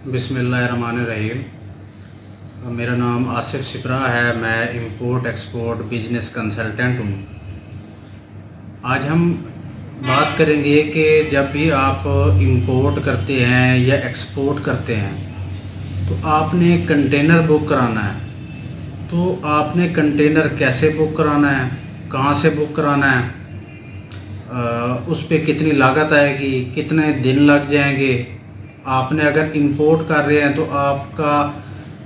बिस्मिल्लाहिर्रहमानिर्रहीम। मेरा नाम आसिफ शिप्रा है। मैं इंपोर्ट एक्सपोर्ट बिजनेस कंसल्टेंट हूँ। आज हम बात करेंगे कि जब भी आप इंपोर्ट करते हैं या एक्सपोर्ट करते हैं तो आपने कंटेनर बुक कराना है। तो आपने कंटेनर कैसे बुक कराना है, कहाँ से बुक कराना है, उस पे कितनी लागत आएगी, कितने दिन लग जाएंगे। आपने अगर इंपोर्ट कर रहे हैं तो आपका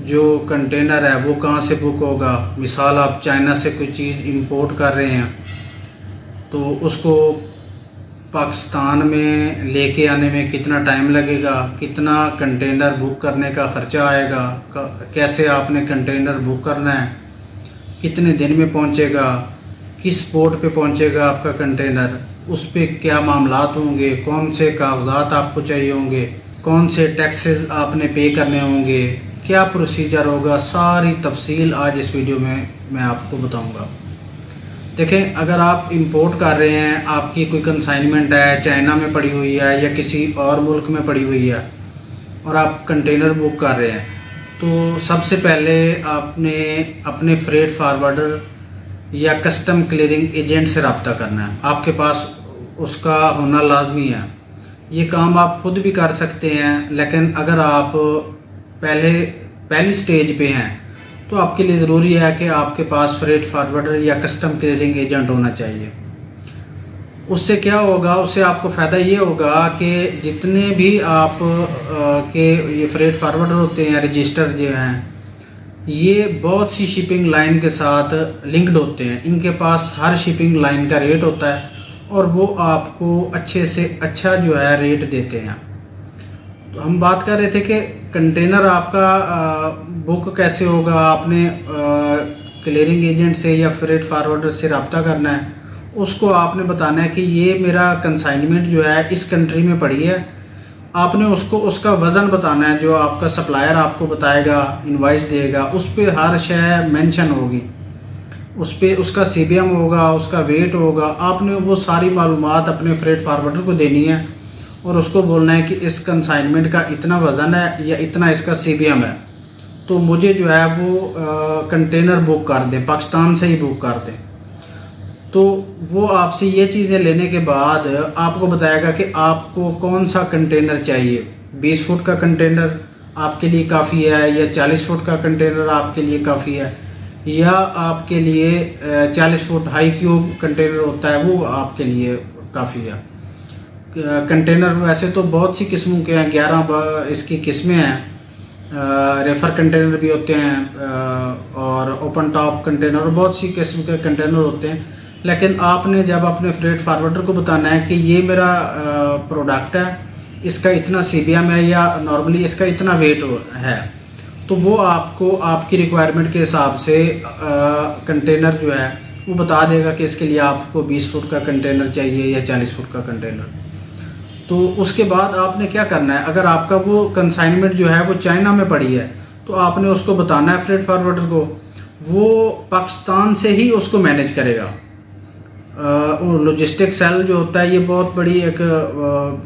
जो कंटेनर है वो कहाँ से बुक होगा। मिसाल आप चाइना से कोई चीज़ इंपोर्ट कर रहे हैं तो उसको पाकिस्तान में लेके आने में कितना टाइम लगेगा, कितना कंटेनर बुक करने का ख़र्चा आएगा, कैसे आपने कंटेनर बुक करना है, कितने दिन में पहुंचेगा, किस पोर्ट पे पहुंचेगा आपका कंटेनर, उस पे क्या मामलात होंगे, कौन से कागजात आपको चाहिए होंगे, कौन से टैक्सेस आपने पे करने होंगे, क्या प्रोसीजर होगा। सारी तफसील आज इस वीडियो में मैं आपको बताऊंगा। देखें, अगर आप इंपोर्ट कर रहे हैं, आपकी कोई कंसाइनमेंट है, चाइना में पड़ी हुई है या किसी और मुल्क में पड़ी हुई है और आप कंटेनर बुक कर रहे हैं, तो सबसे पहले आपने अपने फ्रेट फारवर्डर या कस्टम क्लियरिंग एजेंट से रब्ता करना है। आपके पास उसका होना लाजमी है। ये काम आप खुद भी कर सकते हैं, लेकिन अगर आप पहली स्टेज पे हैं तो आपके लिए ज़रूरी है कि आपके पास फ्रेट फारवर्डर या कस्टम क्लियरिंग एजेंट होना चाहिए। उससे क्या होगा, उससे आपको फ़ायदा ये होगा कि जितने भी आप के ये फ्रेट फारवर्डर होते हैं, रजिस्टर जो हैं, ये बहुत सी शिपिंग लाइन के साथ लिंक्ड होते हैं। इनके पास हर शिपिंग लाइन का रेट होता है और वो आपको अच्छे से अच्छा जो है रेट देते हैं। तो हम बात कर रहे थे कि कंटेनर आपका बुक कैसे होगा। आपने क्लियरिंग एजेंट से या फ्रेट फारवर्डर से रब्ता करना है। उसको आपने बताना है कि ये मेरा कंसाइनमेंट जो है इस कंट्री में पड़ी है। आपने उसको उसका वज़न बताना है, जो आपका सप्लायर आपको बताएगा, इनवाइस देगा, उस पर हर शय मेंशन होगी, उस पर उसका CBM होगा, उसका वेट होगा। आपने वो सारी मालूमात अपने फ्रेट फारवर्डर को देनी है और उसको बोलना है कि इस कंसाइनमेंट का इतना वज़न है या इतना इसका CBM है, तो मुझे जो है वो कंटेनर बुक कर दें, पाकिस्तान से ही बुक कर दें। तो वो आपसे ये चीज़ें लेने के बाद आपको बताएगा कि आपको कौन सा कंटेनर चाहिए। 20 फुट का कंटेनर आपके लिए काफ़ी है या 40 फुट का कंटेनर आपके लिए काफ़ी है, या आपके लिए 40 फुट हाई क्यूब कंटेनर होता है वो आपके लिए काफ़ी है। कंटेनर वैसे तो बहुत सी किस्मों के हैं, 11 इसकी किस्में हैं। रेफर कंटेनर भी होते हैं और ओपन टॉप कंटेनर और बहुत सी किस्म के कंटेनर होते हैं। लेकिन आपने जब अपने फ्रेट फारवर्डर को बताना है कि ये मेरा प्रोडक्ट है, इसका इतना CBM है या नॉर्मली इसका इतना वेट है, तो वो आपको आपकी रिक्वायरमेंट के हिसाब से कंटेनर जो है वो बता देगा कि इसके लिए आपको 20 फुट का कंटेनर चाहिए या 40 फुट का कंटेनर। तो उसके बाद आपने क्या करना है, अगर आपका वो कंसाइनमेंट जो है वो चाइना में पड़ी है तो आपने उसको बताना है फ्रेट फारवर्डर को, वो पाकिस्तान से ही उसको मैनेज करेगा। लॉजिस्टिक सेल जो होता है ये बहुत बड़ी एक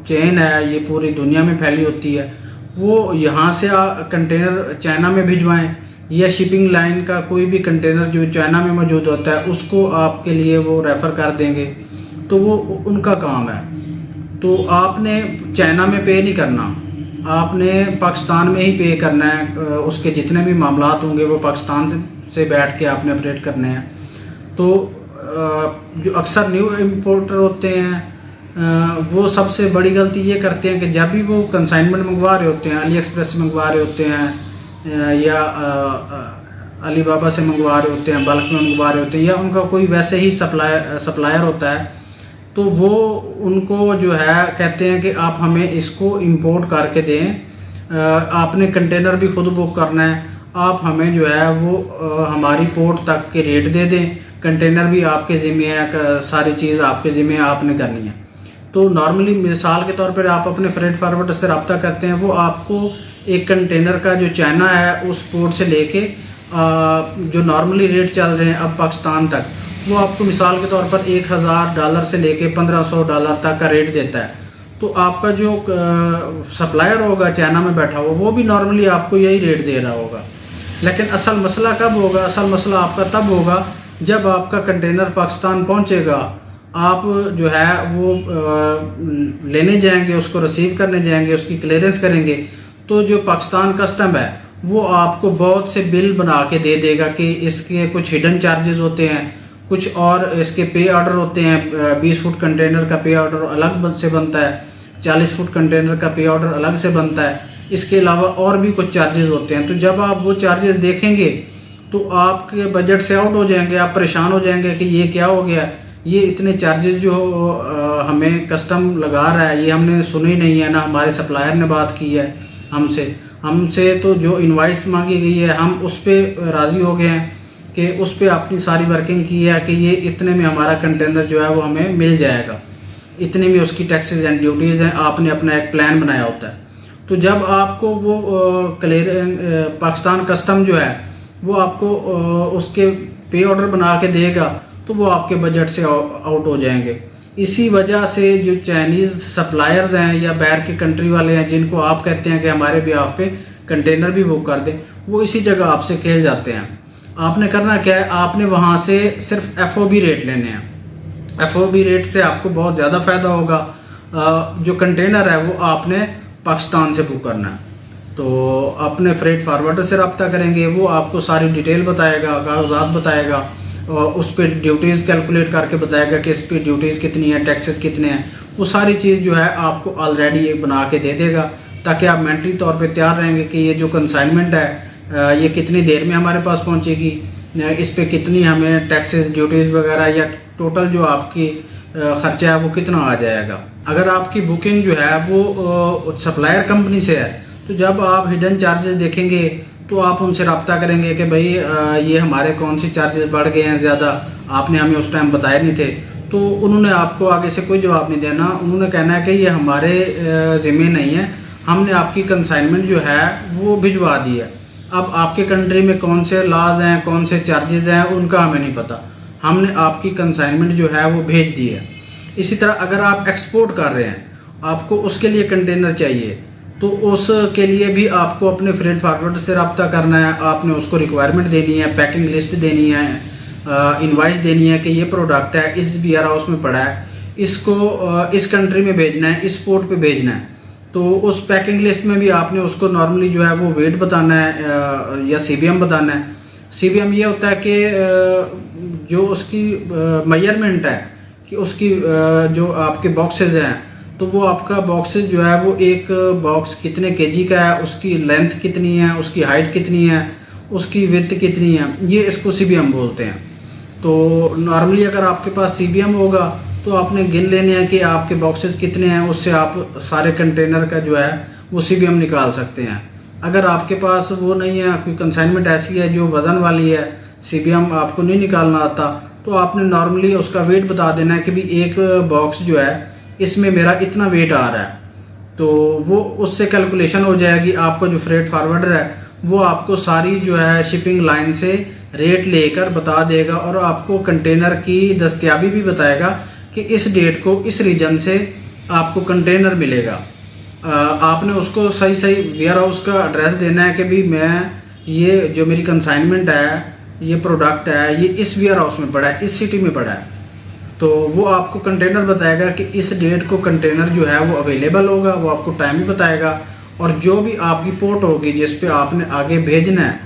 चेन है, ये पूरी दुनिया में फैली होती है। वो यहाँ से कंटेनर चाइना में भिजवाएं या शिपिंग लाइन का कोई भी कंटेनर जो चाइना में मौजूद होता है उसको आपके लिए वो रेफ़र कर देंगे, तो वो उनका काम है। तो आपने चाइना में पे नहीं करना, आपने पाकिस्तान में ही पे करना है। उसके जितने भी मामलात होंगे वो पाकिस्तान से बैठ के आपने ऑपरेट करने हैं। तो जो अक्सर न्यू इम्पोर्टर होते हैं वो सबसे बड़ी गलती ये करते हैं कि जब भी वो कंसाइनमेंट मंगवा रहे होते हैं, अली एक्सप्रेस से मंगवा रहे होते हैं या अलीबाबा से मंगवा रहे होते हैं, बल्क में मंगवा रहे होते हैं, या उनका कोई वैसे ही सप्लायर होता है, तो वो उनको जो है कहते हैं कि आप हमें इसको इंपोर्ट करके दें, आपने कंटेनर भी खुद बुक करना है, आप हमें जो है वो हमारी पोर्ट तक के रेट दे दें, कंटेनर भी आपके ज़िम्मे है, सारी चीज़ आपके ज़िम्मे आपने करनी है। तो नॉर्मली मिसाल के तौर पर आप अपने फ्रेट फारवर्डर से रब्ता करते हैं, वो आपको एक कंटेनर का जो चाइना है उस पोर्ट से लेके जो नॉर्मली रेट चल रहे हैं अब पाकिस्तान तक, वो आपको मिसाल के तौर पर $1000 से लेके $1500 तक का रेट देता है। तो आपका जो सप्लायर होगा चाइना में बैठा हुआ, वो भी नॉर्मली आपको यही रेट दे रहा होगा। लेकिन असल मसला कब होगा? असल मसला आपका तब होगा जब आपका कंटेनर पाकिस्तान पहुंचेगा, आप जो है वो लेने जाएंगे, उसको रिसीव करने जाएंगे, उसकी क्लियरेंस करेंगे, तो जो पाकिस्तान कस्टम है वो आपको बहुत से बिल बना के दे देगा कि इसके कुछ हिडन चार्जेस होते हैं, कुछ और इसके पे ऑर्डर होते हैं। 20 फुट कंटेनर का पे ऑर्डर अलग से बनता है, 40 फुट कंटेनर का पे ऑर्डर अलग से बनता है। इसके अलावा और भी कुछ चार्जेस होते हैं। तो जब आप वो चार्जेस देखेंगे तो आपके बजट से आउट हो जाएंगे, आप परेशान हो जाएंगे कि ये क्या हो गया, ये इतने चार्जेस जो हमें कस्टम लगा रहा है, ये हमने सुनी ही नहीं है, ना हमारे सप्लायर ने बात की है हमसे तो जो इनवाइस मांगी गई है हम उस पर राज़ी हो गए हैं कि उस पर अपनी सारी वर्किंग की है कि ये इतने में हमारा कंटेनर जो है वो हमें मिल जाएगा, इतने में उसकी टैक्सेस एंड ड्यूटीज़ हैं। आपने अपना एक प्लान बनाया होता है। तो जब आपको वो पाकिस्तान कस्टम जो है वो आपको उसके पे ऑर्डर बना के देगा, तो वो आपके बजट से आउट हो जाएंगे। इसी वजह से जो चाइनीज़ सप्लायर्स हैं या बाहर के कंट्री वाले हैं, जिनको आप कहते हैं कि हमारे बिहाफ पे कंटेनर भी बुक कर दें, वो इसी जगह आपसे खेल जाते हैं। आपने करना क्या है, आपने वहाँ से सिर्फ FOB रेट लेने हैं। FOB रेट से आपको बहुत ज़्यादा फ़ायदा होगा। जो कंटेनर है वो आपने पाकिस्तान से बुक करना है, तो अपने फ्रेट फारवर्डर से रब्ता करेंगे, वो आपको सारी डिटेल बताएगा, कागजात बताएगा, और उस पर ड्यूटीज़ कैलकुलेट करके बताएगा कि इस पर ड्यूटीज़ कितनी है, टैक्सेस कितने हैं। वो सारी चीज़ जो है आपको ऑलरेडी एक बना के दे देगा, ताकि आप मेंटली तौर पे तैयार रहेंगे कि ये जो कंसाइनमेंट है ये कितनी देर में हमारे पास पहुंचेगी, इस पे कितनी हमें टैक्सेस ड्यूटीज़ वगैरह या टोटल जो आपकी ख़र्चा है वो कितना आ जाएगा। अगर आपकी बुकिंग जो है वो सप्लायर कंपनी से है, तो जब आप हिडन चार्जेस देखेंगे तो आप उनसे रब्ता करेंगे कि भाई ये हमारे कौन सी चार्जेस बढ़ गए हैं ज़्यादा, आपने हमें उस टाइम बताए नहीं थे। तो उन्होंने आपको आगे से कोई जवाब नहीं देना, उन्होंने कहना है कि ये हमारे ज़िम्मे नहीं है, हमने आपकी कंसाइनमेंट जो है वो भिजवा दी है। अब आपके कंट्री में कौन से लॉज हैं, कौन से चार्जेस हैं, उनका हमें नहीं पता, हमने आपकी कंसाइनमेंट जो है वो भेज दी है। इसी तरह अगर आप एक्सपोर्ट कर रहे हैं, आपको उसके लिए कंटेनर चाहिए, तो उसके लिए भी आपको अपने फ्रेट फारवर्डर से रब्ता करना है। आपने उसको रिक्वायरमेंट देनी है, पैकिंग लिस्ट देनी है, इनवाइस देनी है कि ये प्रोडक्ट है, इस वेयर हाउस में पड़ा है, इसको इस कंट्री में भेजना है, इस पोर्ट पे भेजना है। तो उस पैकिंग लिस्ट में भी आपने उसको नॉर्मली जो है वो वेट बताना है या CBM बताना है। CBM ये होता है कि जो उसकी मेजरमेंट है कि उसकी जो आपके बॉक्सेस हैं, तो वो आपका बॉक्सेस जो है वो एक बॉक्स कितने kg का है, उसकी लेंथ कितनी है, उसकी हाइट कितनी है, उसकी विड्थ कितनी है, ये इसको CBM बोलते हैं। तो नॉर्मली अगर आपके पास CBM होगा तो आपने गिन लेने हैं कि आपके बॉक्सेस कितने हैं, उससे आप सारे कंटेनर का जो है वो CBM निकाल सकते हैं। अगर आपके पास वो नहीं है, कोई कंसाइनमेंट ऐसी है जो वज़न वाली है, CBM आपको नहीं निकालना आता, तो आपने नॉर्मली उसका वेट बता देना है कि भाई एक बॉक्स जो है इसमें मेरा इतना वेट आ रहा है। तो वो उससे कैलकुलेशन हो जाएगी। आपका जो फ्रेट फारवर्डर है वो आपको सारी जो है शिपिंग लाइन से रेट लेकर बता देगा, और आपको कंटेनर की दस्तयाबी भी बताएगा कि इस डेट को इस रीजन से आपको कंटेनर मिलेगा। आपने उसको सही सही वेयर हाउस का एड्रेस देना है कि भाई मैं ये जो मेरी कंसाइनमेंट है, ये प्रोडक्ट है, ये इस वेयर हाउस में पड़ा है, इस सिटी में पड़ा है। तो वो आपको कंटेनर बताएगा कि इस डेट को कंटेनर जो है वो अवेलेबल होगा, वो आपको टाइम भी बताएगा। और जो भी आपकी पोर्ट होगी जिस पे आपने आगे भेजना है,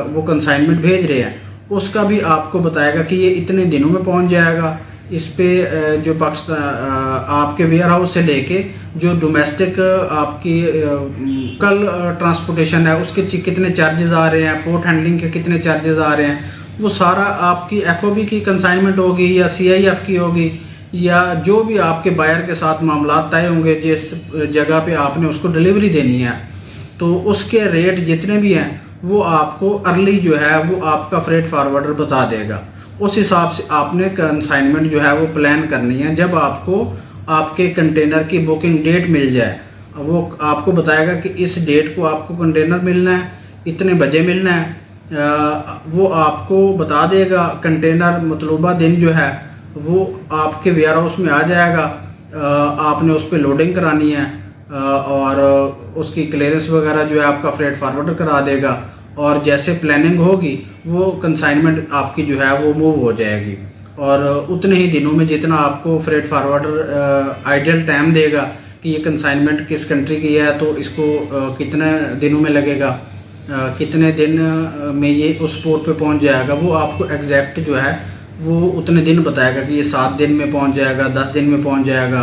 वो कंसाइनमेंट भेज रहे हैं, उसका भी आपको बताएगा कि ये इतने दिनों में पहुंच जाएगा। इस पे जो पाकिस्तान आपके वेयर हाउस से लेके जो डोमेस्टिक आपकी कल ट्रांसपोर्टेशन है उसके कितने चार्जेस आ रहे हैं, पोर्ट हैंडलिंग के कितने चार्जेस आ रहे हैं, वो सारा आपकी FOB की कंसाइनमेंट होगी या CIF की होगी, या जो भी आपके बायर के साथ मामला तय होंगे जिस जगह पे आपने उसको डिलीवरी देनी है, तो उसके रेट जितने भी हैं वो आपको अर्ली जो है वो आपका फ्रेट फारवर्डर बता देगा। उस हिसाब से आपने कंसाइनमेंट जो है वो प्लान करनी है। जब आपको आपके कंटेनर की बुकिंग डेट मिल जाए, वो आपको बताएगा कि इस डेट को आपको कंटेनर मिलना है, इतने बजे मिलना है, वो आपको बता देगा। कंटेनर मतलूबा दिन जो है वो आपके वेयर हाउस में आ जाएगा। आपने उस पर लोडिंग करानी है और उसकी क्लियरेंस वगैरह जो है आपका फ्रेट फारवर्डर करा देगा, और जैसे प्लानिंग होगी वो कंसाइनमेंट आपकी जो है वो मूव हो जाएगी, और उतने ही दिनों में जितना आपको फ्रेट फारवर्डर आइडियल टाइम देगा कि ये कंसाइनमेंट किस कंट्री की है तो इसको कितने दिनों में लगेगा, कितने दिन में ये उस पोर्ट पे पहुंच जाएगा, वो आपको एग्जैक्ट जो है वो उतने दिन बताएगा कि ये 7 दिन में पहुंच जाएगा, 10 दिन में पहुंच जाएगा,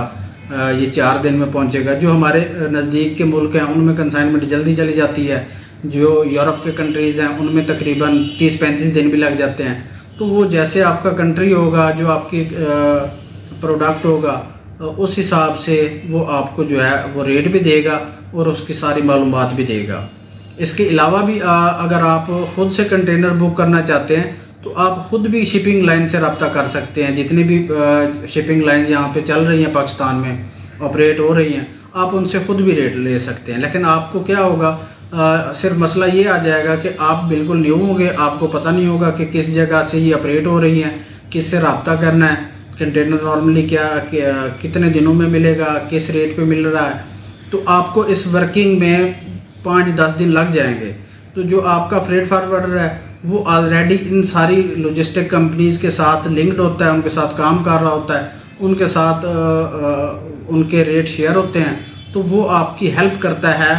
ये 4 दिन में पहुंचेगा। जो हमारे नज़दीक के मुल्क हैं उनमें कंसाइनमेंट जल्दी चली जाती है, जो यूरोप के कंट्रीज़ हैं उनमें तकरीबन 30-35 दिन भी लग जाते हैं। तो वो जैसे आपका कंट्री होगा, जो आपकी प्रोडक्ट होगा, उस हिसाब से वो आपको जो है वो रेट भी देगा और उसकी सारी मालूमात भी देगा। इसके अलावा भी अगर आप ख़ुद से कंटेनर बुक करना चाहते हैं तो आप ख़ुद भी शिपिंग लाइन से रब्ता कर सकते हैं। जितनी भी शिपिंग लाइन यहाँ पे चल रही हैं, पाकिस्तान में ऑपरेट हो रही हैं, आप उनसे ख़ुद भी रेट ले सकते हैं। लेकिन आपको क्या होगा, सिर्फ मसला ये आ जाएगा कि आप बिल्कुल न्यू होंगे, आपको पता नहीं होगा कि किस जगह से ये ऑपरेट हो रही हैं, किससे रब्ता करना है, कंटेनर नॉर्मली कितने दिनों में मिलेगा, किस रेट पे मिल रहा है। तो आपको इस वर्किंग में 5-10 दिन लग जाएंगे। तो जो आपका फ्रेट फारवर्डर है वो ऑलरेडी इन सारी लॉजिस्टिक कंपनीज़ के साथ लिंक्ड होता है, उनके साथ काम कर रहा होता है, उनके साथ उनके रेट शेयर होते हैं, तो वो आपकी हेल्प करता है,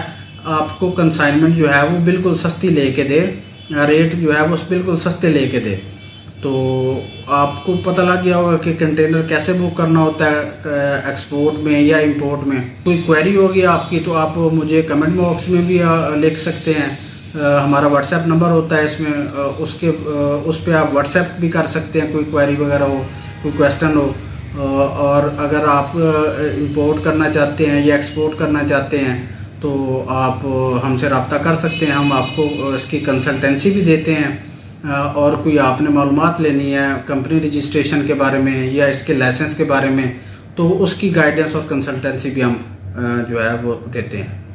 आपको कंसाइनमेंट जो है वो बिल्कुल सस्ती लेके दे, रेट जो है वो बिल्कुल सस्ते लेके दे। तो आपको पता लग गया होगा कि कंटेनर कैसे बुक करना होता है एक्सपोर्ट में या इंपोर्ट में। कोई क्वेरी होगी आपकी तो आप मुझे कमेंट बॉक्स में भी लिख सकते हैं। हमारा व्हाट्सएप नंबर होता है इसमें, उस पर आप व्हाट्सएप भी कर सकते हैं, कोई क्वेरी वगैरह हो, कोई क्वेश्चन हो। और अगर आप इंपोर्ट करना चाहते हैं या एक्सपोर्ट करना चाहते हैं तो आप हमसे रब्ता कर सकते हैं। हम आपको इसकी कंसल्टेंसी भी देते हैं, और कोई आपने मालूमात लेनी है कंपनी रजिस्ट्रेशन के बारे में या इसके लाइसेंस के बारे में तो उसकी गाइडेंस और कंसल्टेंसी भी हम जो है वो देते हैं।